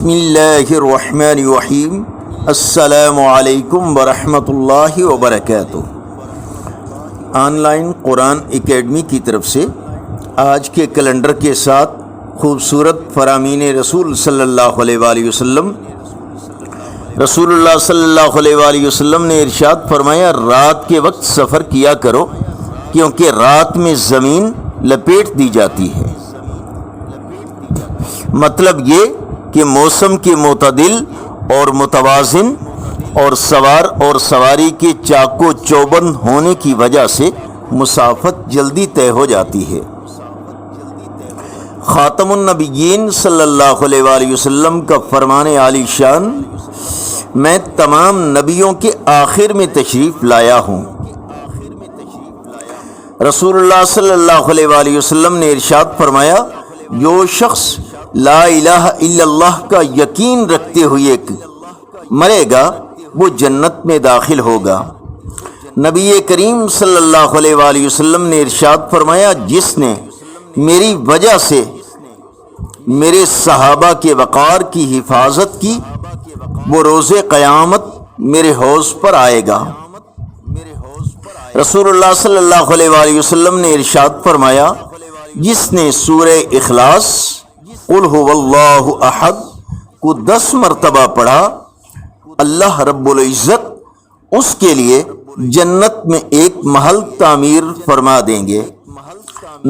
بسم اللہ الرحمن الرحیم۔ السلام علیکم ورحمۃ اللہ وبرکاتہ۔ آن لائن قرآن اکیڈمی کی طرف سے آج کے کیلنڈر کے ساتھ خوبصورت فرامین رسول صلی اللہ علیہ وآلہ وسلم رسول اللہ صلی اللہ علیہ وآلہ وسلم نے ارشاد فرمایا، رات کے وقت سفر کیا کرو کیونکہ رات میں زمین لپیٹ دی جاتی ہے۔ مطلب یہ کہ موسم کے معتدل اور متوازن اور سوار اور سواری کے چاق و چوبند ہونے کی وجہ سے مسافت جلدی طے ہو جاتی ہے۔ خاتم النبیین صلی اللہ علیہ وآلہ وسلم کا فرمان عالی شان، میں تمام نبیوں کے آخر میں تشریف لایا ہوں۔ رسول اللہ صلی اللہ علیہ وآلہ وسلم نے ارشاد فرمایا، جو شخص لا الہ الا اللہ کا یقین رکھتے ہوئے مرے گا وہ جنت میں داخل ہوگا۔ نبی کریم صلی اللہ علیہ وآلہ وسلم نے ارشاد فرمایا، جس نے میری وجہ سے میرے صحابہ کے وقار کی حفاظت کی وہ روز قیامت میرے حوض پر آئے گا۔ رسول اللہ صلی اللہ علیہ وآلہ وسلم نے ارشاد فرمایا، جس نے سورہ اخلاص قل هو اللہ احد کو 10 مرتبہ پڑھا، اللہ رب العزت اس کے لیے جنت میں ایک محل تعمیر فرما دیں گے۔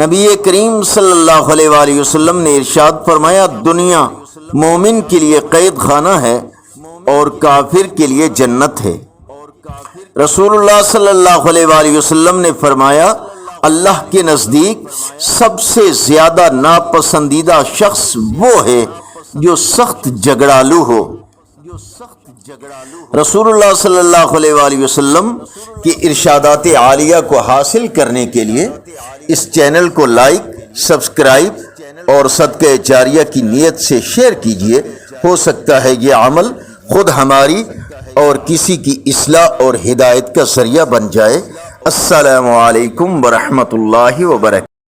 نبی کریم صلی اللہ علیہ وآلہ وسلم نے ارشاد فرمایا، دنیا مومن کے لیے قید خانہ ہے اور کافر کے لیے جنت ہے۔ رسول اللہ صلی اللہ علیہ وآلہ وسلم نے فرمایا، اللہ کے نزدیک سب سے زیادہ ناپسندیدہ شخص وہ ہے جو سخت جھگڑالو ہو۔ رسول اللہ صلی اللہ علیہ وآلہ وسلم کے ارشادات عالیہ کو حاصل کرنے کے لیے اس چینل کو لائک، سبسکرائب اور صدقہ جاریہ کی نیت سے شیئر کیجیے۔ ہو سکتا ہے یہ عمل خود ہماری اور کسی کی اصلاح اور ہدایت کا ذریعہ بن جائے۔ السلام علیکم ورحمۃ اللہ وبرکاتہ۔